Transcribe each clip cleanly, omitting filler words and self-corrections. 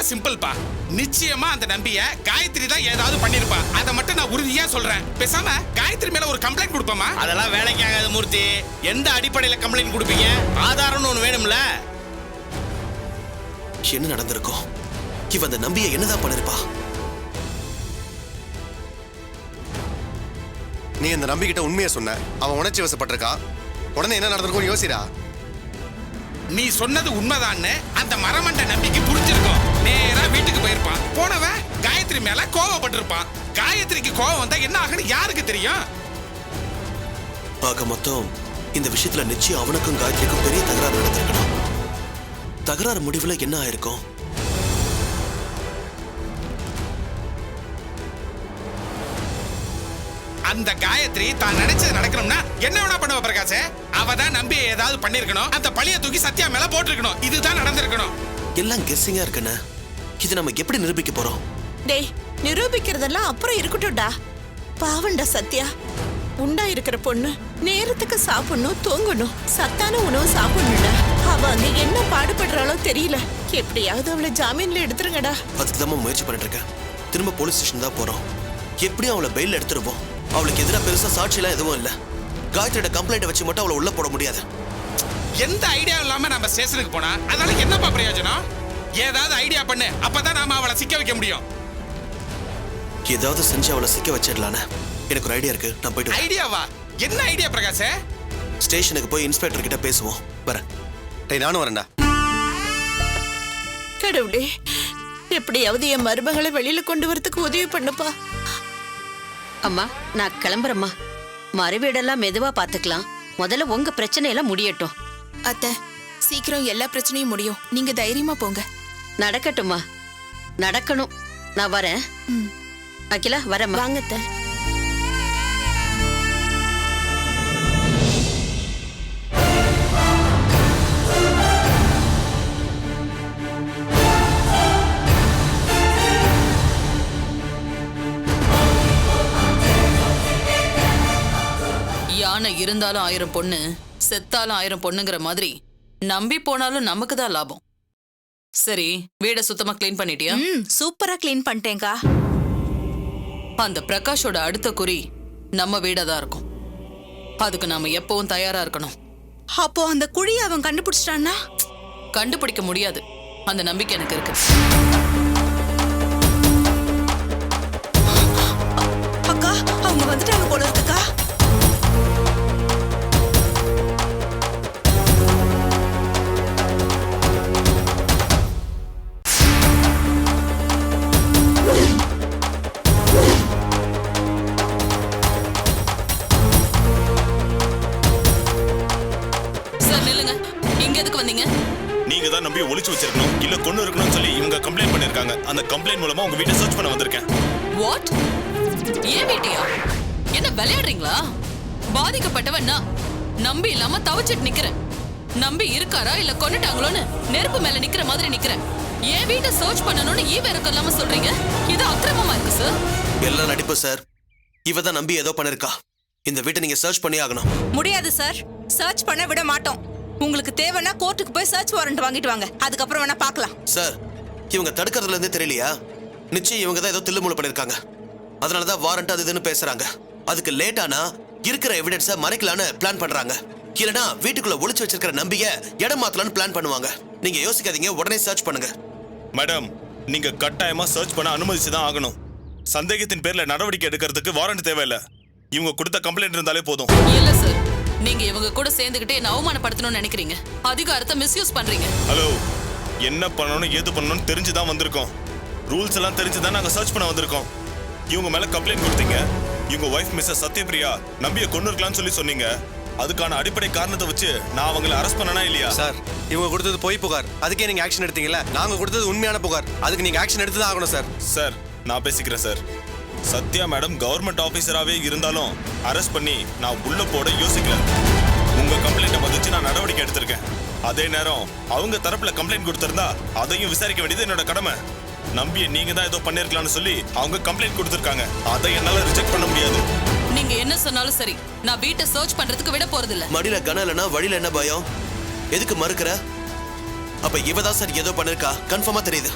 சிம்பிள்ப்பா. நிச்சயமா அந்த நம்பிய காயத்ரி தான் ஏதாவது பண்ணிருப்பா. அதை மட்டும் நான் உறுதியா சொல்றேன். பேசாம காயத்ரி மேல ஒரு கம்ப்ளைண்ட் கொடுப்போமா? அதெல்லாம் வேலைக்கு ஆகாது மூர்த்தி. எந்த அடிப்படையில கம்ப்ளைண்ட் கொடுப்பீங்க? ஆதாரம்னு ஒண்ணு வேணும்ல. என்ன நடந்திருக்கும்? இவன் அந்த நம்பியை என்னதான் பண்ணிருப்பா? நீ அந்த நம்பிக்கிட்ட உண்மையை சொன்ன, அவன் உணர்ச்சி வசப்பட்டிருக்கா. உடனே என்ன நடந்திருக்கும் யோசிடா. நீ சொன்னது உண்மைதான்னு அந்த மரமண்ட நம்பிக்கை புரிஞ்சிருக்கும். நேரா வீட்டுக்கு போயிருப்பான். போனவன் காயத்ரி மேல கோவப்பட்டிருப்பான். காயத்ரிக்கு கோவம் வந்தா என்ன ஆகுன்னு யாருக்கு தெரியும்? ஆக மொத்தம் இந்த விஷயத்துல நிச்சயம் அவனுக்கும் காயத்ரிக்கும் பெரிய தகராறு நடந்திருக்கணும். தகராறு முடிவுல என்ன ஆயிருக்கும்? அந்த காயத்ரி தான் நினைச்சது நடக்கணும்னா என்ன வேணா பண்ணுவ பிரகாஷ். அவ தான் நம்பி ஏதாவது பண்ணிருக்கணும். அந்த பழிய தூக்கி சத்யா மேல போட்டிருக்கணும். இதுதான் நடந்திருக்கணும். எல்லாம் கெஸ்ஸிங்கா இருக்குன்னு இது நம்ம எப்படி நிரூபிக்க போறோம்? டேய், நிரூபிக்கிறதெல்லாம் அப்புறம் இருக்கட்டும்டா. பாவண்டா சத்யா. உண்டா இருக்கிற பொண்ணு நேரத்துக்கு சாப்பிடணும், தூங்கணும், சத்தான உணவு சாப்பிடணும்டா. அவ அங்க என்ன பாடுபடுறாளோ தெரியல. எப்படியாவது அவளை ஜாமீன்ல எடுத்துருங்கடா. அதுக்கு தான் முயற்சி பண்ணிட்டு இருக்கேன். திரும்ப போலீஸ் ஸ்டேஷன் தான் போறோம். எப்படியும் அவளை பெயில் எடுத்துருவோம். அவளுக்கு எதிராக பெருசா சாட்சியெல்லாம் எதுவும் இல்ல. காயத்ரியோட கம்ப்ளைண்ட் வச்சு மட்டும் அவளை உள்ள போட முடியாது. எந்த ஐடியா இல்லாம நம்ம ஸ்டேஷனுக்கு போனா அதனால என்னப்பா பிரயோஜனம்? ஏதாவது ஐடியா பண்ணு. அப்பதான் நாம அவளை சிக்க வைக்க முடியும். ஏதாவது செஞ்சு அவளை சிக்க வச்சிடலான்னு எனக்கு ஒரு ஐடியா இருக்கு. நான் போயிட்டு ஐடியாவா? என்ன ஐடியா பிரகாஷ்? ஸ்டேஷனுக்கு போய் இன்ஸ்பெக்டர் கிட்ட பேசுவோம். வரேன். டேய், நானும் வரேன்டா. கடவுளே, எப்படியாவது என் மருமகளை வெளியில கொண்டு வரதுக்கு உதவி பண்ணுப்பா. அம்மா, நான் கிளம்புறேம்மா. மறுவீடெல்லாம் மெதுவா பாத்துக்கலாம். முதல்ல உங்க பிரச்சனையெல்லாம் முடியட்டும். அத்தை, சீக்கிரம் எல்லா பிரச்சனையும் முடியும். நீங்க தைரியமா போங்க. நடக்கட்டும்மா, நடக்கணும். நான் வரேன். அகிலா, வரேம்மா. வாங்க அத்தை. யானை இருந்தாலும் 1000 பொண்ணு, செத்தாலும் 1000 பொண்ணுங்கிற மாதிரி நம்பி போனாலும் நமக்கு தான் லாபம். சரி, வீட சுத்தமா கிளீன் பண்ணிட்டியா? சூப்பரா கிளீன் பண்ணிட்டேங்கா. அந்த பிரகாஷோட அடுத்த குறி நம்ம வீடா தான் இருக்கும். அதுக்கு நாம எப்பவும் தயாரா இருக்கணும். அப்போ அந்த குழியை அவன் கண்டுபிடிச்சிட்டான்னா? கண்டுபிடிக்க முடியாது. அந்த நம்பிக்கை எனக்கு இருக்கு. அக்கா, அவங்க வந்துட்டாங்க போல இருக்குக்கா. நீங்க தான் நம்பி ஒளிச்சு வச்சிருக்கணும், இல்ல கொன்னு இருக்கணும்னு சொல்லி இவங்க கம்ப்ளைண்ட் பண்ணிருக்காங்க. அந்த கம்ப்ளைண்ட் மூலமா உங்க வீட்டை சர்ச் பண்ண வந்திருக்கேன். வாட்? ஏன் வீட்டையா? என்ன விளையாடுறீங்களா? பாதிக்கப்பட்டவன் நான். நம்பி இல்லாம தவிச்சிட்டு நிக்கிறேன். நம்பி இருக்காரா இல்ல கொன்னுட்டாங்களோன்னு நெருப்பு மேல நிக்கிற மாதிரி நிக்கிறேன். ஏன் வீட்டை சர்ச் பண்ணணும்னு ஈவ இல்லாம சொல்றீங்க? இது அக்கிரமமா இருக்கு சார். எல்லாம் நடிப்பு சார். இவ தான் நம்பி ஏதோ பண்ணிருக்கா. இந்த வீட்டை நீங்க சர்ச் பண்ணி ஆகணும். முடியாது சார், சர்ச் பண்ண விட மாட்டோம். உங்களுக்கு தேவைன்னா கோர்ட்டுக்கு போய் சர்ச் வாரண்ட் வாங்கிட்டு வாங்க. அதுக்கப்புறம் வேணா பார்க்கலாம். சார், இவங்க தடுக்கிறதுல இருந்தே தெரியலையா? நிச்சயம் இவங்க தான் ஏதோ தில்லுமுள்ள பண்ணிருக்காங்க. அதனாலதான் வாரண்ட் அது இதுன்னு பேசுறாங்க. அதுக்கு லேட்டானா இருக்கிற எவிடன்ஸை மறைக்கலான்னு பிளான் பண்றாங்க. இல்லனா வீட்டுக்குள்ள ஒளிச்சு வச்சிருக்கிற நம்பிக்கை இடம் மாத்தலான்னு பிளான் பண்ணுவாங்க. நீங்க யோசிக்காதீங்க, உடனே சர்ச் பண்ணுங்க. மேடம், நீங்க கட்டாயமா சர்ச் பண்ண அனுமதிச்சுதான் ஆகணும். சந்தேகத்தின் பேர்ல நடவடிக்கை எடுக்கிறதுக்கு வாரண்ட் தேவையில்லை. இவங்க கொடுத்த கம்ப்ளைண்ட் இருந்தாலே போதும். இல்ல சார், நீங்க இவங்க கூட சேர்ந்துகிட்டு என்ன அவமானப்படுத்தணும்னு நினைக்கிறீங்க. அதிகாரத்தை மிஸ்யூஸ் பண்றீங்க. ஹலோ, என்ன பண்ணணும் ஏது பண்ணணும்னு தெரிஞ்சுதான் வந்திருக்கோம். ரூல்ஸ் எல்லாம் தெரிஞ்சுதான் நாங்க சர்ச் பண்ண வந்திருக்கோம். இவங்க மேல கம்ப்ளைண்ட் கொடுத்தீங்க. இவங்க வைஃப் மிஸ்ஸஸ் சத்யபிரியா நம்பியை கொன்னு இருக்கலாம்னு சொல்லி சொன்னீங்க. அதுக்கான அடிப்படை காரணத்தை வச்சு நான் அவங்களை அரெஸ்ட் பண்ணனா இல்லையா? சார், இவங்க கொடுத்தது பொய் புகார். அதுக்கே நீங்க ஆக்ஷன் எடுத்தீங்கல்ல. நாங்க கொடுத்தது உண்மையான புகார். அதுக்கு நீங்க ஆக்ஷன் எடுத்து தான் ஆகணும் சார். சார், நான் பேசிக்கிறேன் சார். சத்யா மேடம் கவர்மெண்ட் ஆபீசராகவே இருந்தாலும் அரெஸ்ட் பண்ணி நான் உள்ள போட யோசிக்கல. உங்க கம்ப்ளைண்ட்டை மதிச்சு நான் நடவடிக்கை எடுத்திருக்கேன். அதே நேரம் அவங்க தரப்புல கம்ப்ளைண்ட் கொடுத்திருந்தா அதையும் விசாரிக்க வேண்டியது என்னோட கடமை. நம்பிய நீங்க தான் ஏதோ பண்ணிருக்கலாம்னு சொல்லி அவங்க கம்ப்ளைண்ட் கொடுத்திருக்காங்க. அதை என்னால ரிஜெக்ட் பண்ண முடியாது. நீங்க என்ன சொன்னாலும் சரி, நான் வீட்டை சர்ச் பண்றதுக்கு விட போறது இல்ல. மடியில கன இல்லைன்னா வழியில என்ன பயம்? எதுக்கு மறுக்கிற? அப்ப இவதான் சார் ஏதோ பண்ணிருக்கா கன்ஃபார்மா தெரியுது.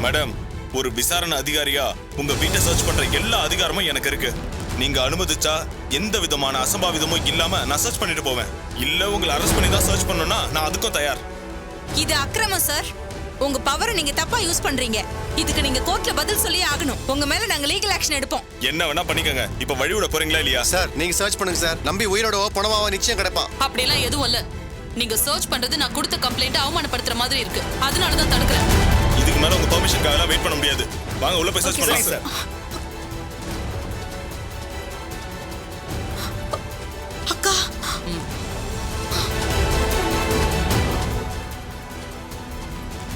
மேடம், ஒரு விசாரணை அதிகாரியா உங்க வீட்டை சர்ச் பண்ற எல்லா அதிகாரமும் எனக்கு இருக்கு. நீங்க அனுமதிச்சா எந்த விதமான அசம்பாவிதமும் இல்லாம நான் சர்ச் பண்ணிட்டு போவேன். இல்ல உங்களை அரெஸ்ட் பண்ணி தான் சர்ச் பண்ணணும்னா நான் அதுக்கும் தயார். இது அக்கிரமம் சார். உங்க பவரை நீங்க தப்பா யூஸ் பண்றீங்க. இதுக்கு நீங்க கோர்ட்ல பதில் சொல்லி ஆகணும். உங்க மேல நாங்க லீகல் ஆக்ஷன் எடுப்போம். என்ன வேணா பண்ணிக்கங்க. இப்ப வழி விட போறீங்களா இல்லையா? சார் நீங்க சர்ச் பண்ணுங்க சார். நம்பி உயிரோடவோ பணமாவோ நிச்சயம் கிடைப்பான். அப்படிலாம் எதுவும் இல்ல. நீங்க சர்ச் பண்றது நான் கொடுத்த கம்ப்ளைண்ட் அவமானப்படுத்துற மாதிரி இருக்கு. அதனால தான் தடுக்கிறேன். இதுக்கு மேல உங்க பெர்மிஷனுக்காக வெயிட் பண்ண முடியாது. வாங்க உள்ள போய் சர்ச் பண்ணலாம் சார். அக்கா,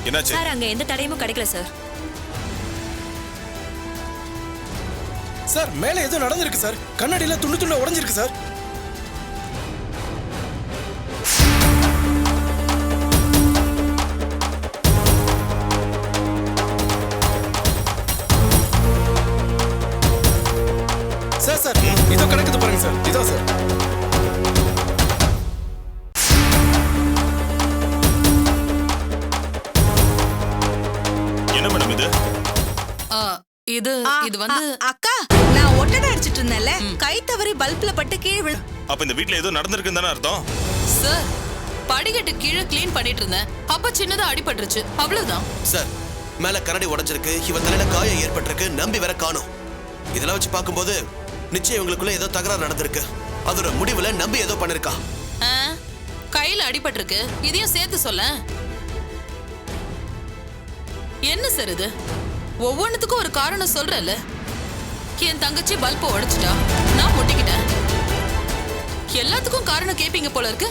என்னாச்சு? சார் அங்க எந்த தடையும் கிடைக்கல சார். சார் மேலே ஏதோ நடந்திருக்கு சார். கண்ணாடியில துண்டு துண்டா உடைஞ்சிருக்கு சார். சார் சார் இதோ கிடக்குது பாருங்க சார். இதோ சார். என்ன மேடம் இது? இது வந்து அக்கா, நான் ஒட்டடை அடிச்சிட்டு இருந்தேன்ல, கை தவறி பல்ப்ல பட்டு கீழே விழு. அப்ப இந்த வீட்ல ஏதோ நடந்திருக்குன்னு தானே அர்த்தம்? சார் படிக்கட்டு கீழே க்ளீன் பண்ணிட்டு இருந்தேன். அப்ப சின்னதா அடிபட்டுருச்சு. அவ்வளவுதான். சார் மேல கரடி உடைஞ்சிருக்கு, இவன் தலையில காயம் ஏற்பட்டிருக்கு, நம்பி வேற காணோம். இதெல்லாம் வச்சு பார்க்கும்போது நிச்சயம் இவங்களுக்குள்ள ஏதோ தகராறு நடந்திருக்கு. அதோட முடிவுல நம்பி ஏதோ பண்ணிருக்கா. கையில அடிபட்டிருக்கு, இதையும் சேர்த்து சொல்ல. என்ன சார் இது? ஒவ்வொன்றுத்துக்கும் ஒரு காரணம் சொல்றல. என் தங்கச்சி பல்பை உடைச்சிட்டா, நான் முட்டிக்கிட்டேன். எல்லாத்துக்கும் காரணம் கேப்பீங்க போல இருக்கு.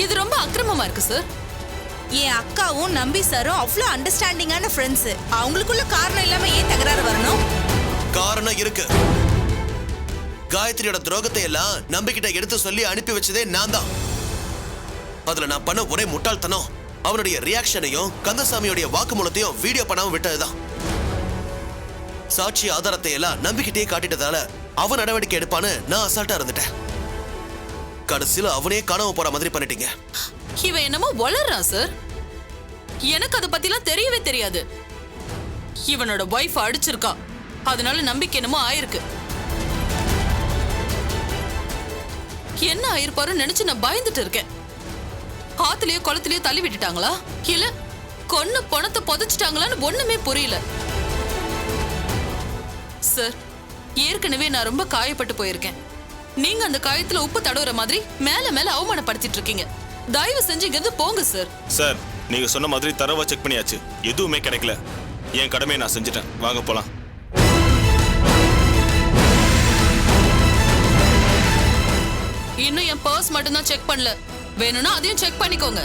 இது ரொம்ப அக்கிரமமா இருக்கு சார். என் அக்காவும் நம்பி சாரும் அவ்வளவு அண்டர்ஸ்டாண்டிங்கான ஃப்ரெண்ட்ஸ். அவங்களுக்குள்ள காரணம் இல்லாம ஏன் தகராறு வரணும்? காரணம் இருக்கு. காயத்ரியோட துரோகத்தை எல்லாம் நம்பிக்கிட்ட எடுத்து சொல்லி அனுப்பி வச்சதே நான் தான். அதுல நான் பண்ண ஒரே முட்டாள்தனம் அவனுடைய ரியாக்ஷனையும் கந்தசாமியோடைய வாக்குமூலத்தையும் வீடியோ பண்ணாம விட்டதுதான். சாட்சி ஆதாரத்தை எல்லாம் நம்பிக்கிட்டே காட்டிட்டதால அவன் நடவடிக்கை எடுப்பான்னு நான் அசால்ட்டா இருந்துட்டேன். கடைசியில அவனே காணாம போற மாதிரி பண்ணிட்டீங்க. இவன் என்னமோ வளர்றான் சார். எனக்கு அதை பத்திலாம் தெரியவே தெரியாது. இவனோட வைஃப் அடிச்சிருக்கா, அதனால நம்பிக்கை என்னமோ ஆயிருக்கு. என்ன ஆயிருப்பாருன்னு நினைச்சு நான் பயந்துட்டு இருக்கேன். ஆத்துலயோ குளத்திலயோ தள்ளி விட்டுட்டாங்களா, இல்ல கொன்னு பணத்தை புதைச்சிட்டாங்களான்னு ஒண்ணுமே புரியல சார். ஏற்கனவே நான் ரொம்ப காயப்பட்டு போயிருக்கேன். நீங்க அந்த காயத்துல உப்பு தடவுற மாதிரி மேல மேல அவமானப்படுத்திட்டு இருக்கீங்க. தயவு செஞ்சு இங்க இருந்து போங்க சார். சார் நீங்க சொன்ன மாதிரி தரவா செக் பண்ணியாச்சு, எதுவுமே கிடைக்கல. என் கடமையை நான் செஞ்சுட்டேன். வாங்க போலாம். இன்னும் என் பர்ஸ் மட்டும் தான் செக் பண்ணல. வேணும்னா அதையும் செக் பண்ணிக்கோங்க.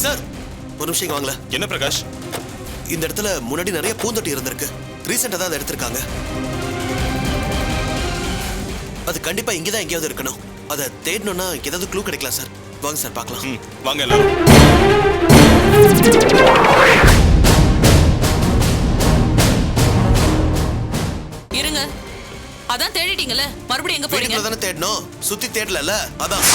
சார் ஒரு நிமிஷம் வாங்கல. என்ன பிரகாஷ்? இந்த இடத்துல முன்னாடி நிறைய பூந்தொட்டி இருந்திருக்கு. ரீசெண்டா தான் அதை எடுத்திருக்காங்க. அது கண்டிப்பா இங்கதான் எங்கேயாவது இருக்கணும். அதை தேடணும்னா ஏதாவது க்ளூ கிடைக்கலாம் சார். வாங்க சார் பார்க்கலாம். வாங்க எல்லாரும். இருங்க, அதான் தேடிட்டீங்கல்ல, மறுபடியும் எங்க போறீங்க? வீட்டுக்குள்ள தானே தேடணும், சுத்தி தேடல. அதான்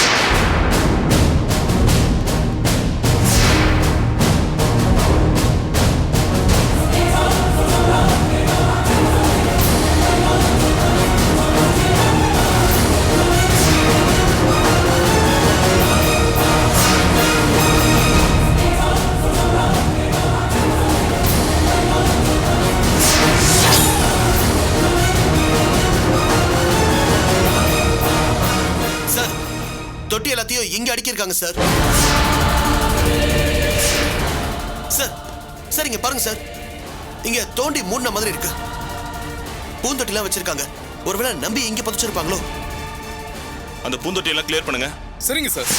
தொட்டி எல்லாத்தையும் இங்க அடிக்கிருக்காங்க சார். சார் சார் இங்க பாருங்க சார். இங்க தோண்டி மூடின மாதிரி இருக்கு. பூந்தொட்டிலாம் வச்சிருக்காங்க. ஒருவேளை நம்பி இங்க புதைச்சிருப்பாங்களோ? அந்த பூந்தொட்டி எல்லாம் கிளியர் பண்ணுங்க. சரிங்க சார்.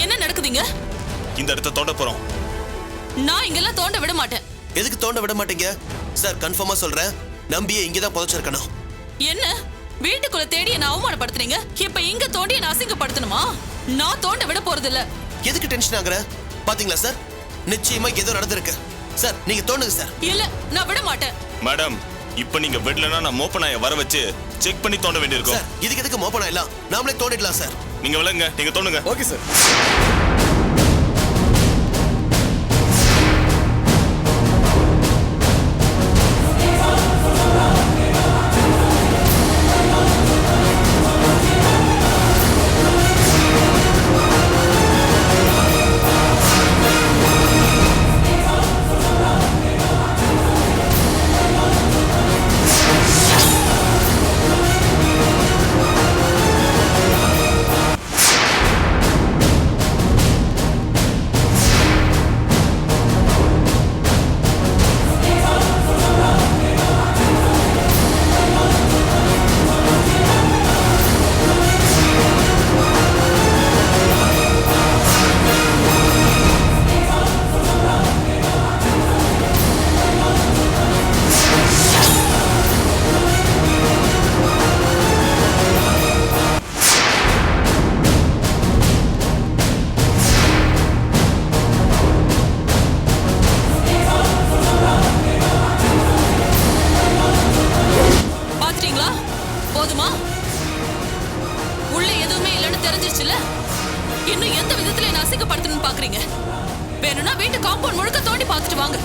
என்ன நடக்குதுங்க? இந்த இடத்த தோண்ட போறோம். நான் இங்கெல்லாம் தோண்ட விட மாட்டேன். எதுக்கு தோண்ட விட மாட்டீங்க? சார் கன்ஃபார்மா சொல்றேன், நம்பியை இங்கதான் புதைச்சிருக்கணும். என்ன வீட்டுக்குள்ள தேடி என்ன அவமானப்படுத்துறீங்க? இப்ப இங்க தோண்டி என்ன அசிங்கப்படுத்தணுமா? நான் தோண்ட விட போறது இல்ல. எதுக்கு டென்ஷன் ஆகுற? பாத்தீங்களா சார், நிச்சயமா ஏதோ நடந்திருக்கு. சார் நீங்க தோணுங்க சார். இல்ல, நான் விட மாட்டேன். மேடம், இப்ப நீங்க விடலனா நான் மோப்பனாய வர வச்சு செக் பண்ணி தோண்ட வேண்டியிருக்கும். சார் இதுக்கு எதுக்கு மோப்பனா இல்ல, நாமளே தோண்டிடலாம் சார். நீங்க விளங்க, நீங்க தோண்டுங்க. Okay sir. போதுமா? உள்ள எதுவுமே இல்லைன்னு தெரிஞ்சிருச்சுல. இன்னும் எந்த விதத்துல என்ன அசிங்கப்படுத்தணும்னு பாக்குறீங்க? வேணும்னா வீட்டு காம்பவுண்ட் முழுக்க தோண்டி பார்த்துட்டு வாங்க.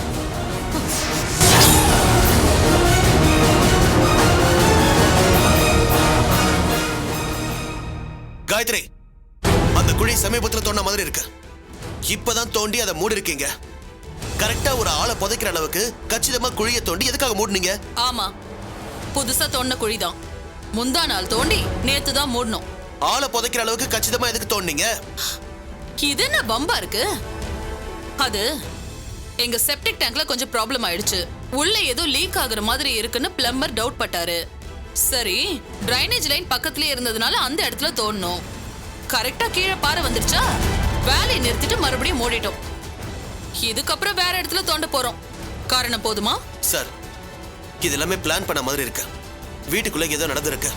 காயத்ரி, அந்த குழி சமீபத்துல தோண்ட மாதிரி இருக்கு. இப்பதான் தோண்டி அதை மூடி இருக்கீங்க. கரெக்டா ஒரு ஆளை புதைக்கிற அளவுக்கு கச்சிதமா குழியை தோண்டி எதுக்காக மூடுனீங்க? ஆமா, புதுசா தோண்ட குழிதான். முந்தா நாள் தோண்டி நேத்து தான் மூடணும். ஆளை புதைக்கிற அளவுக்கு கச்சிதமா எதுக்கு தோண்டினீங்க? இது என்ன பம்பா இருக்கு? அது எங்க செப்டிக் டேங்க்ல கொஞ்சம் ப்ராப்ளம் ஆயிடுச்சு. உள்ள ஏதோ லீக் ஆகுற மாதிரி இருக்குன்னு பிளம்பர் டவுட் பட்டாரு. சரி, டிரைனேஜ் லைன் பக்கத்துலயே இருந்ததுனால அந்த இடத்துல தோண்டணும். கரெக்டா கீழே பாறை வந்துருச்சா, வேலையை நிறுத்திட்டு மறுபடியும் மூடிட்டோம். இதுக்கப்புறம் வேற இடத்துல தோண்ட போறோம். காரணம் போதுமா? சார், இது எல்லாமே பிளான் பண்ண மாதிரி இருக்கு. வீட்டுக்குள்ள ஏதோ நடந்திருக்கு.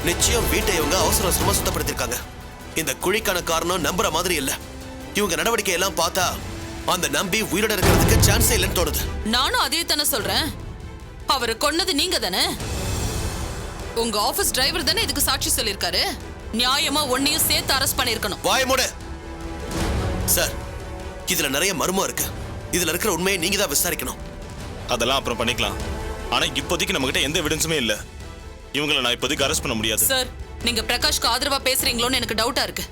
நிச்சயம் வீட்டை இவங்க அவசர அவசரமா சுத்தப்படுத்திருக்காங்க. இந்த குழிக்கான காரணம் நம்புற மாதிரி இல்ல. இவங்க நடவடிக்கை எல்லாம் பார்த்தா அந்த நம்பி உயிரோட இருக்கிறதுக்கு சான்ஸே இல்லைன்னு தோணுது. நானும் அதே தானே சொல்றேன். அவரை கொன்னது நீங்க தானே. உங்க ஆபீஸ் டிரைவர் தானே இதுக்கு சாட்சி சொல்லிருக்காரு. நியாயமா ஒன்னையும் சேர்த்து அரெஸ்ட் பண்ணிருக்கணும். வாய் மூடு. சார், இதுல நிறைய மர்மம் இருக்கு. இதுல இருக்கிற உண்மையை நீங்க தான் விசாரிக்கணும். அதெல்லாம் அப்புறம் பண்ணிக்கலாம். ஆனா இப்போதைக்கு நம்ம கிட்ட எந்த எவிடன்ஸுமே இல்ல. இவங்களை நான் இப்போதைக்கு அரெஸ்ட் பண்ண முடியாது. சார், நீங்க பிரகாஷ்க்கு ஆதரவா பேசுறீங்களோன்னு எனக்கு டவுட்டா இருக்கு.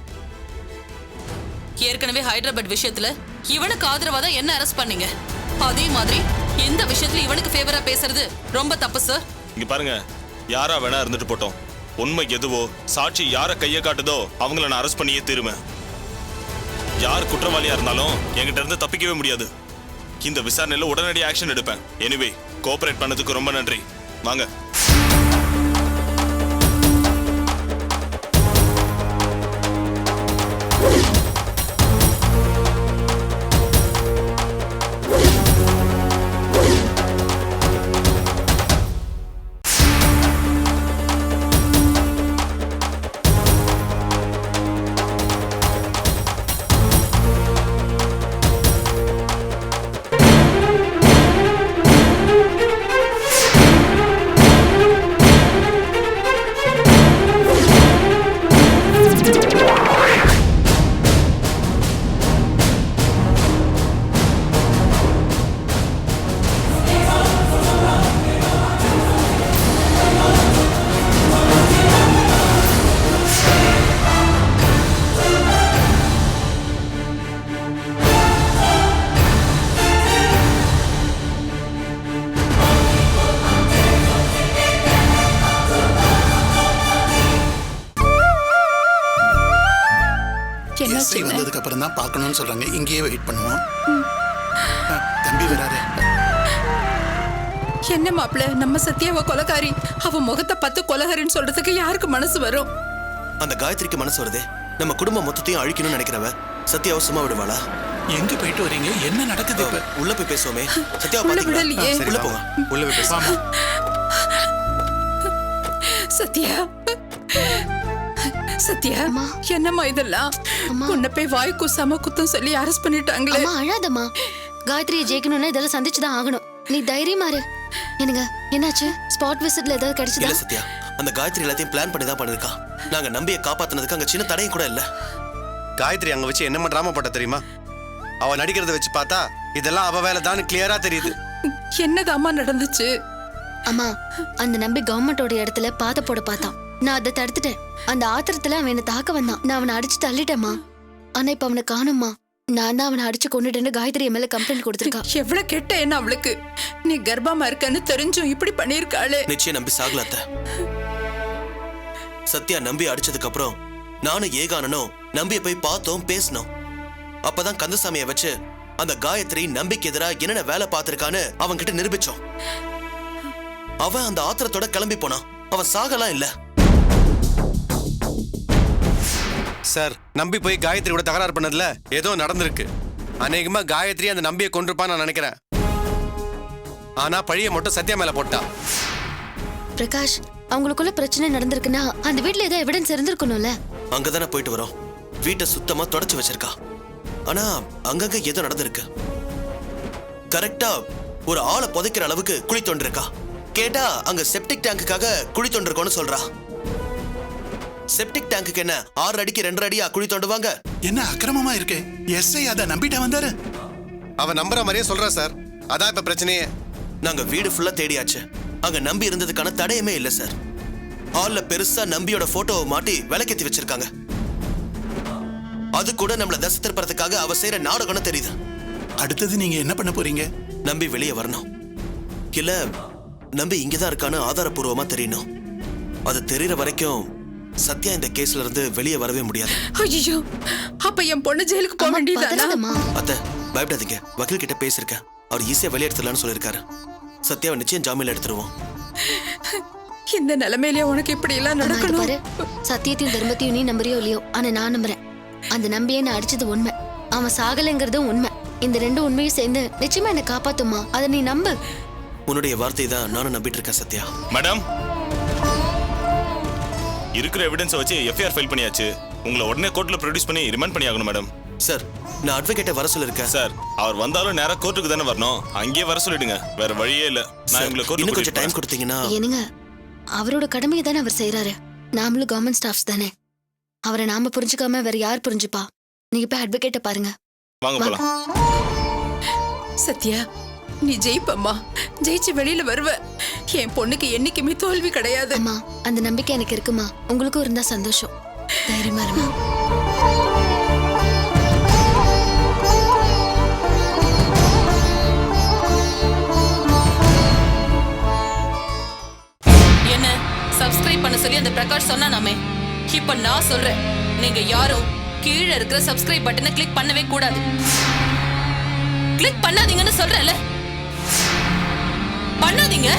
ஏற்கனவே ஹைதராபாத் விஷயத்துல இவனுக்கு ஆதரவா தான் என்ன அரெஸ்ட் பண்ணீங்க. அதே மாதிரி இந்த விஷயத்துல இவனுக்கு ஃபேவரா பேசுறது ரொம்ப தப்பு சார். இங்க பாருங்க, யாரா வேணா இருந்துட்டு போட்டோம். உண்மை எதுவோ, சாட்சி யார கைய காட்டுதோ அவங்கள நான் அரெஸ்ட் பண்ணியே தீருவேன். யார் குற்றவாளியா இருந்தாலும் என்கிட்ட இருந்து தப்பிக்கவே முடியாது. இந்த விசாரணையில உடனடி ஆக்ஷன் எடுப்பேன். எனிவே, கோஆபரேட் பண்ணதுக்கு ரொம்ப நன்றி. வாங்க. தான் பார்க்கணும்னு சொல்றாங்க. இங்கேயே வெயிட் பண்ணுவோம். தம்பி வராரு. என்ன மாப்பிள, நம்ம சத்யாவ கொலைகாரி, அவ முகத்தை பார்த்து கொலைகாரின்னு சொல்றதுக்கு யாருக்கு மனசு வரும்? அந்த காயத்ரிக்கு மனசு வருது. நம்ம குடும்பம் மொத்தத்தையும் அழிக்கணும்னு நினைக்கிறவ சத்யாவை சும்மா விடுவாளா? எங்க போயிட்டு வரீங்க? என்ன நடக்குது இப்ப? உள்ள போய் பேசுவோமே. சத்யாவை உள்ள பாத்தீங்களா? விடலையே. உள்ள போங்க. உள்ள போய் பேசாம சத்யா, சத்யா, என்னம்மா இதெல்லாம்? உன்னை போய் வாய் கூசாம குத்தம் சொல்லி அரெஸ்ட் பண்ணிட்டாங்களே. அம்மா அழாதம்மா. காயத்ரியை ஜெயிக்கணும்னா இதெல்லாம் சந்திச்சுதான் ஆகணும். நீ தைரியமா இரு. என்னங்க என்னாச்சு? ஸ்பாட் விசிட்ல ஏதாவது கிடைச்சதா? இல்ல சத்யா, அந்த காயத்ரி எல்லாத்தையும் பிளான் பண்ணி தான் பண்ணிருக்கா. நாங்க நம்பியை காப்பாத்துனதுக்கு அங்க சின்ன தடையும் கூட இல்ல. காயத்ரி அங்க வச்சு என்ன டிராமா போட்ட தெரியுமா? அவ நடிக்கிறத வச்சு பார்த்தா இதெல்லாம் அவ வேலை தான் கிளியரா தெரியுது. என்னதாம்மா நடந்துச்சு? அம்மா, அந்த நம்பி கவர்மெண்டோட இடத்துல பாத போட பார்த்தான். நான் அதை தடுத்துட்டேன். அந்த ஆத்திரத்துல அவன் என்ன தாக்க வந்தான். நான் அவனை அடிச்சு தள்ளிட்டேம்மா. ஆனா இப்ப அவனை காணும்மா. நான் தான் அவனை அடிச்சு கொண்டுட்டேன்னு காயத்ரி மேல கம்ப்ளைண்ட் கொடுத்திருக்கா. எவ்வளவு கெட்ட என்ன அவளுக்கு. நீ கர்ப்பமா இருக்கன்னு தெரிஞ்சும் இப்படி பண்ணிருக்காளே. நிச்சயம் நம்பி சாகலாத்த. சத்யா நம்பி அடிச்சதுக்கு அப்புறம் நானும் ஏகானனும் நம்பியை போய் பார்த்தோம், பேசணும். அப்பதான் கந்தசாமியை வச்சு அந்த காயத்ரி நம்பிக்கை எதிரா என்னென்ன வேலை பார்த்திருக்கான்னு அவன் கிட்ட நிரூபிச்சோம். அவன் அந்த ஆத்திரத்தோட கிளம்பி போனான். அவன் சாகலாம் இல்ல. சார், நம்பி போய் காயத்ரி கூட தகராறு பண்ணதுல ஏதோ நடந்திருக்கு. அநேகமா காயத்ரி அந்த நம்பியை கொண்டிருப்பான்னு நான் நினைக்கிறேன். ஆனா பழிய மட்டும் சத்யா மேல போட்டா. பிரகாஷ், அவங்களுக்குள்ள பிரச்சனை நடந்திருக்குன்னா அந்த வீட்ல ஏதோ எவிடன்ஸ் இருந்திருக்கணும்ல. அங்கதானே போயிட்டு வரோம். வீட்டை சுத்தமா தொடச்சு வச்சிருக்கா. ஆனா அங்கங்க ஏதோ நடந்திருக்கு. கரெக்டா ஒரு ஆளை புதைக்கிற அளவுக்கு குழி தோண்டிருக்கா. கேட்டா அங்க செப்டிக் டேங்குக்காக குழி தோண்டிருக்கோன்னு சொல்றா. செப்டிக் டேங்குக்கு என்ன 6 அடிக்கு 2 அடியா குழி தோண்டுவாங்க? என்ன அக்கிரமமா இருக்கு? எஸ்ஐ அத நம்பிட்டா வந்தாரு. அவ நம்புற மாதிரியே சொல்றா சார். அதான் இப்ப பிரச்சனையே. நாங்க வீடு ஃபுல்லா தேடியாச்சு. அங்க நம்பி இருந்ததுக்கான தடையுமே இல்ல சார். ஹால்ல பெருசா நம்பியோட போட்டோவை மாட்டி விளக்கேத்தி வச்சிருக்காங்க. அது கூட நம்மள தசை திருப்பறதுக்காக அவ செய்யற நாடகம்னு தெரியுது. அடுத்தது நீங்க என்ன பண்ண போறீங்க? நம்பி வெளியே வரணும். இல்ல நம்பி இங்கதான் இருக்கான்னு ஆதாரப்பூர்வமா தெரியணும். அது தெரியற வரைக்கும் சத்யா இந்த கேஸ்ல இருந்து வெளியே வரவே முடியாது. ஐயோ, அப்ப என் பொண்ணு ஜெயிலுக்கு போக வேண்டியதானா? அத்தை, பயப்படாதீங்க. வக்கீல் கிட்ட பேசிருக்கேன். அவர் ஈஸியா வெளியெடுத்துலான்னு சொல்லிருக்காரு. சத்யாவை நிச்சயம் ஜாமீன்ல எடுத்துருவோம். இந்த நிலைமையிலேயே உனக்கு இப்படி எல்லாம் நடக்கணும்? பாரு, சத்தியத்தையும் தர்மத்தையும் நீ நம்புறியோ இல்லையோ, ஆனா நான் நம்புறேன். அந்த நம்பியை நான் அடிச்சது உண்மை, அவன் சாகலைங்கிறதும் உண்மை. இந்த 2 உண்மையும் சேர்ந்து நிச்சயமா என்ன காப்பாத்துமா. அதை நீ நம்பு. உன்னுடைய வார்த்தை தான் நானும் நம்பிட்டு இருக்கேன் சத்யா. மேடம், இருக்கிற எவிடன்ஸை வச்சு எஃப்ஐஆர் ஃபைல் பண்ணியாச்சு. உங்களை உடனே கோர்ட்ல ப்ரொடியூஸ் பண்ணி ரிமாண்ட் பண்ணி ஆகணும் மேடம். சார், நான் அட்வொகேட்டை வர சொல்லிருக்கேன். சார், அவர் வந்தாலும் நேரா கோர்ட்டுக்கு தானே வரணும். அங்கேயே வர சொல்லிடுங்க. வேற வழியே இல்ல. நான் உங்களை கோர்ட்டுக்கு இன்னும் கொஞ்சம் டைம் கொடுத்தீங்கன்னா. என்னங்க, அவரோட கடமையை தானே அவர் செய்யறாரு. நாமளும் கவர்மெண்ட் ஸ்டாஃப்ஸ் தானே. அவரை நாம புரிஞ்சுக்காம வேற யார் புரிஞ்சுப்பா? நீங்க போய் அட்வொகேட்டை பாருங்க. வாங்க போலாம். சத்யா, நீ ஜெயிப்பம்மா. ஜெயிச்சு வெளியில வருவ. என் பொண்ணுக்கு என்னைக்குமே தோல்வி கிடையாது. அம்மா, அந்த நம்பிக்கை எனக்கு இருக்குமா. உங்களுக்கும் இருந்தா சந்தோஷம். தைரியமா இருமா. என்ன சப்ஸ்கிரைப் பண்ண சொல்லி அந்த பிரகாஷ் சொன்னானாமே. இப்ப நான் சொல்றேன், நீங்க யாரும் கீழே இருக்கிற சப்ஸ்கிரைப் பட்டனை கிளிக் பண்ணவே கூடாது. கிளிக் பண்ணாதீங்கன்னு சொல்றேன்ல, பண்ணாதீங்க.